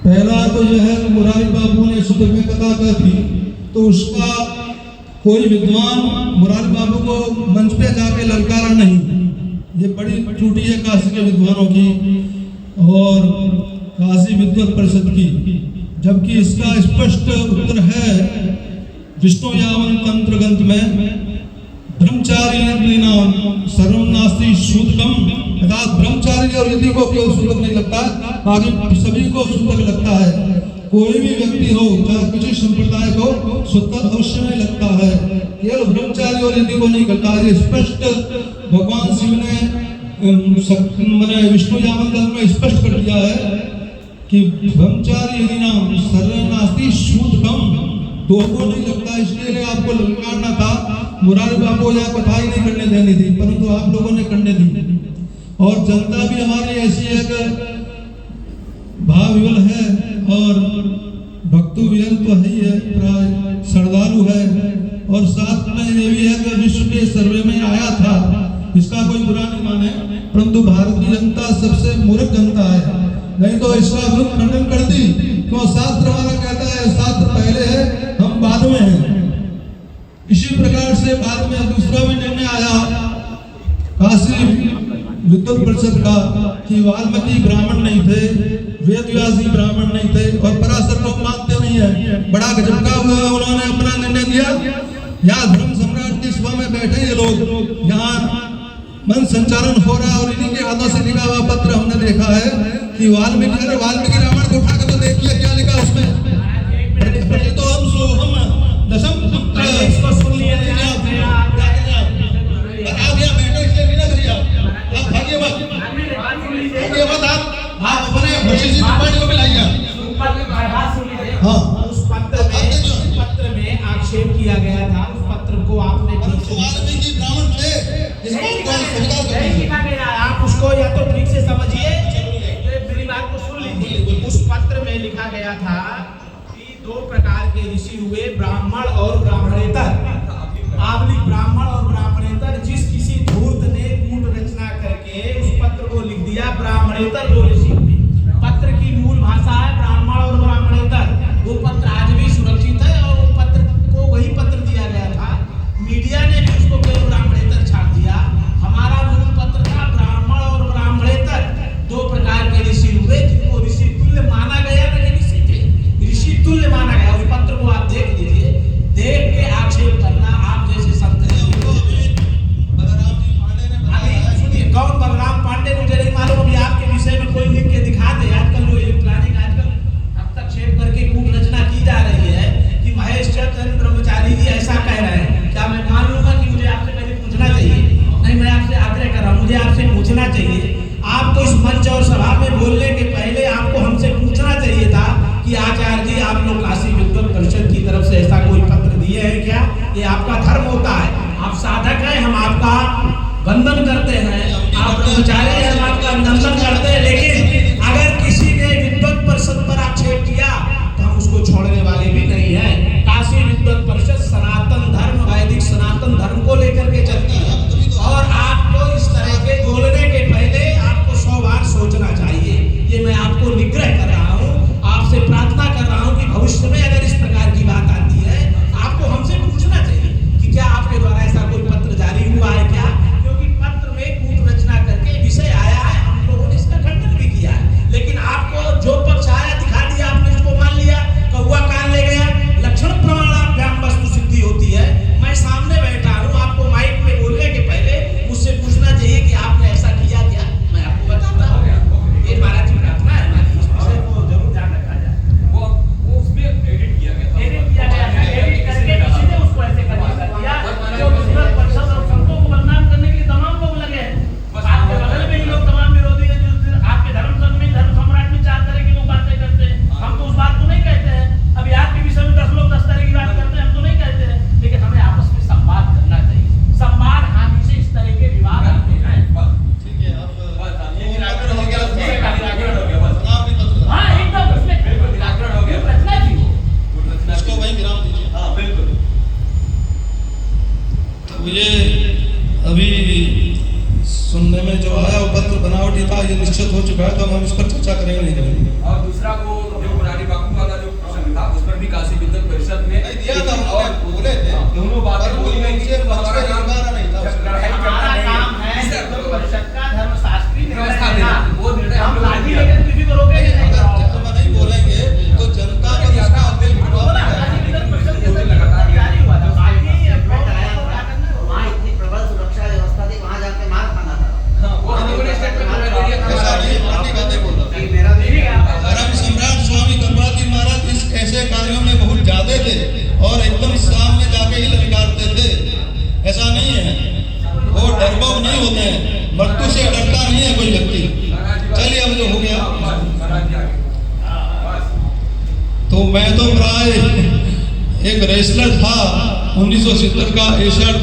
पहला तो यह है कि मुरारी बाबू ने शुद्ध में कथा कही थी, तो उसका कोई विद्वान मुरारी बाबू को मंच पे जाके ललकारा नहीं। ये बड़ी त्रुटि है काशी के विद्वानों की और काशी विद्वत परिषद की, जबकि इसका स्पष्ट उत्तर है विष्णु यावन तंत्र ग्रंथ में, ब्रह्मचारी नाम सर्वम नास्ति सूतकम, अर्थात ब्रह्मचारी और यदि को केवल सूतक नहीं लगता, बाकी सभी को सूतक लगता है। कोई भी व्यक्ति हो चाहे किसी संप्रदाय को सूतक अवश्य नहीं लगता है, केवल ब्रह्मचारी और यदि को नहीं करता है। स्पष्ट भगवान शिव ने विष्णु यावन ग्रंथ में स्पष्ट कर दिया है कि ब्रह्मचारी यदि नाम सर्वम नास्ति सूतकम, दो को नहीं लगता, इसलिए आपको ललकारना था। मुरारी बाबू या कथा ही नहीं करने देनी थी, परंतु आप लोगों ने करने दी। और जनता भी हमारी ऐसी है कि भाव विवल है और भक्तु विहल तो है ही है, प्राय श्रद्धालु है। और साथ में ये भी है कि विश्व के सर्वे में आया था, इसका कोई बुरा नहीं माने, परंतु भारत की जनता सबसे मूर्ख जनता है, नहीं तो इसका विरुद्ध खंडन कर दी। क्यों? शास्त्र हमारा कहता है शास्त्र पहले है, हम बाद में हैं। इसी प्रकार से बाद में दूसरा भी निर्णय आया काशी विद्वत परिषद का कि वाल्मीकि ब्राह्मण नहीं थे, वेदव्यासी ब्राह्मण नहीं थे और पराशर लोग मानते नहीं है। बड़ा गजब का हुआ, उन्होंने अपना निर्णय दिया। यहाँ धर्म सम्राट की सभा में बैठे ये लोग, यहाँ मन संचालन हो रहा है और इन्हीं के हाथों से लिखा हुआ पत्र हमने देखा है कि वाल्मीकि रामायण को उठा कर तो देखिए क्या लिखा उसमें। तो हम दशम पुत्र इसको सुन लिया आप अपने भविष्य को भी लाइए। हाँ, उस पत्र में आक्षेप किया गया था, उस पत्र को आपने वाल्मीकि ब्राह्मण थे, नहीं लिखा गया। आप उसको या तो ठीक से समझिए, मेरी बात को सुन लीजिए। उस पत्र में लिखा गया था कि दो प्रकार के ऋषि हुए, ब्राह्मण और ब्राह्मणेतर। आवलिक ब्राह्मण और ब्राह्मणेतर, जिस किसी धूर्त ने कूट रचना करके उस पत्र को लिख दिया, ब्राह्मणेतर दो ऋषि हुए। पत्र की मूल भाषा है ब्राह्मण और ब्राह्मणेतर। वो पत्र आज भी सुरक्षित है और वो पत्र को वही पत्र दिया गया था। मीडिया ने भी उसको केवल ब्राह्मणेतर छाप दिया। हमारा मूल पत्र था ब्राह्मण और ब्राह्मणेतर, दो प्रकार के ऋषि हुए जिनको ऋषि तुल्य माना गया। ऋषि थे, ऋषि तुल्य माना गया। उस पत्र को आप देख लीजिए, देख के आक्षेप करना आप जैसे संत कौन बलराम पांडे मुझे नहीं मालूम, अभी आपके विषय में कोई लिख के दिखा दे। आजकल जो इलेक्ट्रॉनिक आजकल हस्तक्षेप करके कूट रचना की जा रही है कि महेश चंद्र ब्रह्मचारी जी ऐसा कह रहे हैं, क्या मैं मान लूंगा कि मुझे आपसे पहले पूछना चाहिए? नहीं, मैं आपसे आग्रह कर रहा हूँ, मुझे आपसे पूछना चाहिए। आपको इस मंच और सभा में बोलने के पहले आपको हमसे पूछना चाहिए था कि आचार्य जी आप लोग काशी विद्वत परिषद की तरफ से ऐसा कोई पत्र दिए हैं क्या? ये आपका धर्म होता है, आप साधक हैं, हम आपका वंदन करते हैं, आप ब्रह्मचारी हैं, हम आपका नंदन करते हैं। लेकिन अगर किसी ने विद्वत परिषद पर आक्षेप किया तो हम उसको छोड़ने वाले भी नहीं हैं। काशी विद्वत परिषद सनातन धर्म, वैदिक सनातन धर्म को लेकर के चलती है और आपको इस तरह के बोलने के पहले आपको 100 बार सोचना चाहिए। ये मैं आपको निग्रह कर रहा हूँ, आपसे प्रार्थना कर रहा हूँ कि भविष्य में अगर इस प्रकार की बात आती है आपको हमसे पूछना चाहिए कि क्या आपके द्वारा ऐसा कोई पत्र जारी हुआ है क्या? पत्र में कूट रचना करके विषय आया है, हम लोगों ने इसका खंडन भी किया है, लेकिन आपको जो पक्ष आया दिखा दिया, आपने उसको मान लिया, कौवा कान ले गया। लक्षण प्रमाणाभ्याम वस्तु सिद्धि होती है। मैं सामने बैठा हूँ, आपको माइक में बोलने के पहले मुझसे पूछना चाहिए कि आपने ऐसा किया क्या? मैं आपको बताता हूँ। ये महाराज जी प्रार्थना है हमारी, इस विषय को जरूर ध्यान रखा जाए। वो उसमें एडिट किया गया था, एडिट करके किसी ने उसको ऐसे कर दिया जो विद्वत परिषद और संतों को बदनाम करने के लिए तमाम लोग लगे हैं। आपके बगल में ही लोग तमाम विरोधी हैं जो आपके धर्म संघ में, धर्म सम्राट में 4 तरह की लोग बातें करते हैं। हम तो उस बात को नहीं कहते हैं। अभी आपके विषय में 10 लोग 10 तरह की बात करते हैं, हम तो नहीं कहते हैं। लेकिन हमें आपस में संवाद करना चाहिए। संवाद हानि से इस तरह के विवाद आते हैं। ठीक है, अब ये निराकरण हो गया, निराकरण हो गया बस। हाँ, एकदम उसमें बिल्कुल निराकरण हो गया। रचना जी इसको वहीं विराम दीजिए। हाँ बिल्कुल। मुझे अभी सुनने में जो आया वो पत्र बनावटी था, ये निश्चित हो चुका है, तो हम इस पर चर्चा करेंगे नहीं करेंगे। और दूसरा वो जो नहीं होते हैं, मृत्यु से डरता नहीं है कोई व्यक्ति। चलिए अब जो हो गया, तो मैं तो प्राय एक रेसलर था 1970 का एशियाड